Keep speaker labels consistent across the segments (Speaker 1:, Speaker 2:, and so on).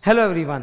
Speaker 1: Hello everyone,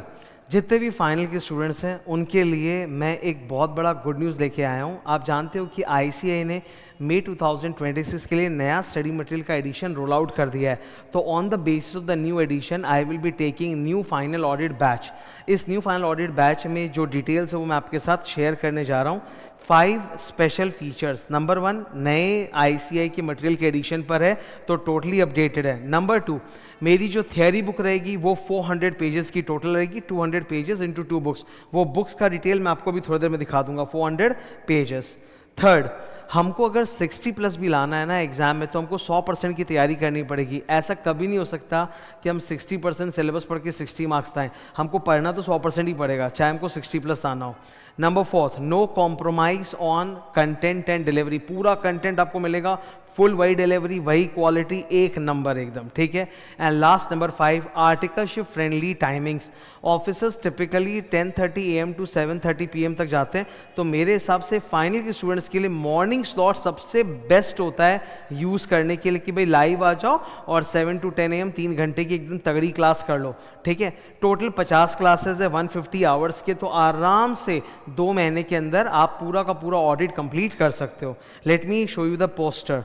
Speaker 1: जितने भी final के स्टूडेंट्स हैं उनके लिए मैं एक बहुत बड़ा गुड न्यूज़ लेके आया हूँ। आप जानते हो कि आईसीएआई ने मई 2026 के लिए नया स्टडी मटेरियल का एडिशन रोल आउट कर दिया है। तो on the basis of the new edition I will be taking new final audit batch. इस न्यू फाइनल ऑडिट बैच में जो डिटेल्स है वो मैं आपके साथ शेयर करने जा रहा हूँ। 5 स्पेशल फीचर्स। नंबर 1, नए आईसीएआई के मटेरियल के एडिशन पर है तो टोटली अपडेटेड है। नंबर 2, मेरी जो थियरी बुक रहेगी वो 400 पेजेस की टोटल रहेगी, 200 पेजेस इंटू 2 बुक्स। वो बुक्स का डिटेल मैं आपको भी थोड़ी देर में दिखा दूंगा, 400 पेजेस। थर्ड, हमको अगर 60 प्लस भी लाना है ना एग्जाम में तो हमको 100% की तैयारी करनी पड़ेगी। ऐसा कभी नहीं हो सकता कि हम 60% सिलेबस पढ़ के 60 मार्क्स लाएं। हमको पढ़ना तो 100% ही पड़ेगा, चाहे हमको 60 प्लस आना हो। Number 4, no compromise on content and delivery. पूरा कंटेंट आपको मिलेगा, फुल वही डिलीवरी, वही क्वालिटी, एक नंबर एकदम, ठीक है। And last number 5, articleship friendly timings. Officers typically 10:30 AM to 7:30 PM तक जाते हैं, तो मेरे हिसाब से फाइनल के स्टूडेंट्स के लिए मॉर्निंग स्लॉट सबसे बेस्ट होता है यूज़ करने के लिए कि भाई लाइव आ जाओ और 7 to 10 AM 3 घंटे की एकदम तगड़ी क्लास कर लो, ठीक है। टोटल 50 क्लासेस है 150 आवर्स के, तो आराम से 2 महीने के अंदर आप पूरा का पूरा ऑडिट कंप्लीट कर सकते हो। Let me show you the poster.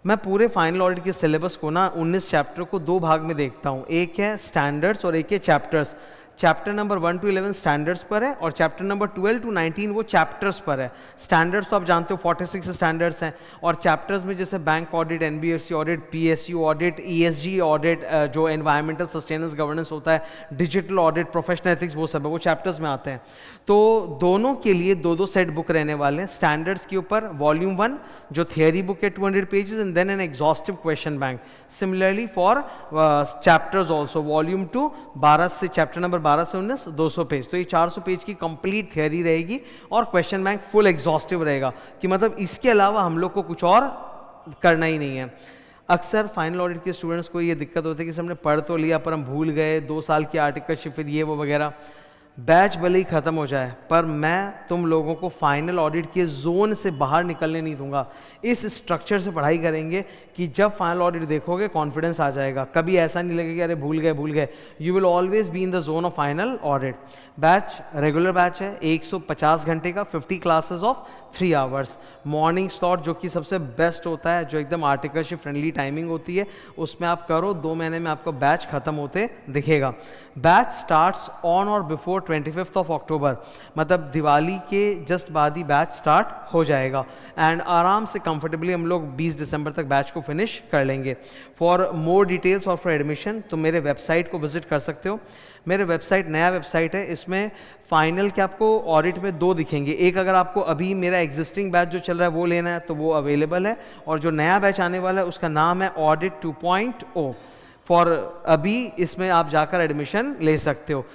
Speaker 1: मैं पूरे फाइनल ऑडिट के सिलेबस को ना 19 चैप्टर को 2 भाग में देखता हूँ। एक है स्टैंडर्ड्स और एक है chapters. Chapter number 1 to 11 standards पर है और चैप्टर नंबर 12 to 19 वो चैप्टर्स पर है। स्टैंडर्ड्स तो आप जानते हो 46 स्टैंडर्ड्स हैं, और चैप्टर्स में जैसे bank audit, NBFC audit, PSU audit, ESG audit, जो एनवायरमेंटल सस्टेनेंस गवर्नेंस होता है, डिजिटल ऑडिट, प्रोफेशनल एथिक्स, वो सब है, वो चैप्टर्स में आते हैं। तो दोनों के लिए 2-2 सेट बुक रहने वाले हैं। स्टैंडर्ड्स के ऊपर वॉल्यूम 1 जो थियरी बुक है 200 pages and then an exhaustive question bank. Similarly for chapters also volume 2 12 से चैप्टर नंबर 12 से 19 200 पेज, तो ये 400 पेज की कंप्लीट थियरी रहेगी और क्वेश्चन बैंक फुल एग्जॉस्टिव रहेगा कि मतलब इसके अलावा हम लोग को कुछ और करना ही नहीं है। अक्सर फाइनल ऑडिट के स्टूडेंट्स को ये दिक्कत होती है कि हमने पढ़ तो लिया पर हम भूल गए, 2 साल की आर्टिकलशिप फिर ये वो वगैरह। बैच भले ही ख़त्म हो जाए पर मैं तुम लोगों को फाइनल ऑडिट के जोन से बाहर निकलने नहीं दूंगा। इस स्ट्रक्चर से पढ़ाई करेंगे कि जब फाइनल ऑडिट देखोगे कॉन्फिडेंस आ जाएगा, कभी ऐसा नहीं लगेगा अरे भूल गए। You will always be in the zone of final audit. Batch regular batch है, 150 घंटे का, 50 classes of 3 hours. Morning slot जो कि सबसे बेस्ट होता है, जो एकदम आर्टिकलशिप फ्रेंडली टाइमिंग होती है, उसमें आप करो, 2 महीने में आपको बैच खत्म होते दिखेगा। बैच स्टार्ट्स ऑन और बिफोर 25 ऑफ अक्टूबर, मतलब दिवाली के जस्ट बाद ही बैच स्टार्ट हो जाएगा एंड आराम से कंफर्टेबली हम लोग 20 दिसंबर तक बैच को फिनिश कर लेंगे। फॉर मोर डिटेल्स और फॉर एडमिशन तो मेरे वेबसाइट को विजिट कर सकते हो। मेरे वेबसाइट नया वेबसाइट है, इसमें फाइनल के आपको ऑडिट में 2 दिखेंगे। एक अगर आपको अभी मेरा एग्जिस्टिंग बैच जो चल रहा है वो लेना है तो वो अवेलेबल है, और जो नया बैच आने वाला है उसका नाम है ऑडिट 2.0। फॉर अभी इसमें आप जाकर एडमिशन ले सकते हो।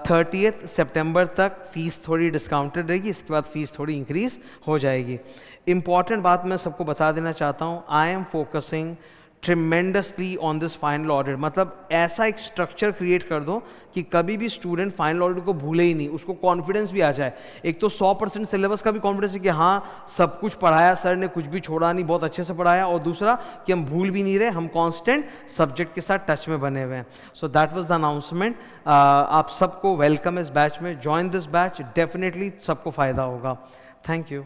Speaker 1: 30 सितंबर तक फ़ीस थोड़ी डिस्काउंटेड रहेगी, इसके बाद फ़ीस थोड़ी इंक्रीज़ हो जाएगी। इंपॉर्टेंट बात मैं सबको बता देना चाहता हूँ, I am focusing tremendously on this final audit. मतलब ऐसा एक स्ट्रक्चर क्रिएट कर दो कि कभी भी स्टूडेंट फाइनल ऑडिट को भूले ही नहीं, उसको कॉन्फिडेंस भी आ जाए। एक तो 100% सिलेबस का भी कॉन्फिडेंस है कि हाँ सब कुछ पढ़ाया सर ने, कुछ भी छोड़ा नहीं, बहुत अच्छे से पढ़ाया, और दूसरा कि हम भूल भी नहीं रहे, हम कांस्टेंट सब्जेक्ट के साथ टच में बने हुए हैं। So that was the announcement. आप सबको वेलकम इस बैच में, ज्वाइन दिस बैच, डेफिनेटली सबको फ़ायदा होगा। Thank you.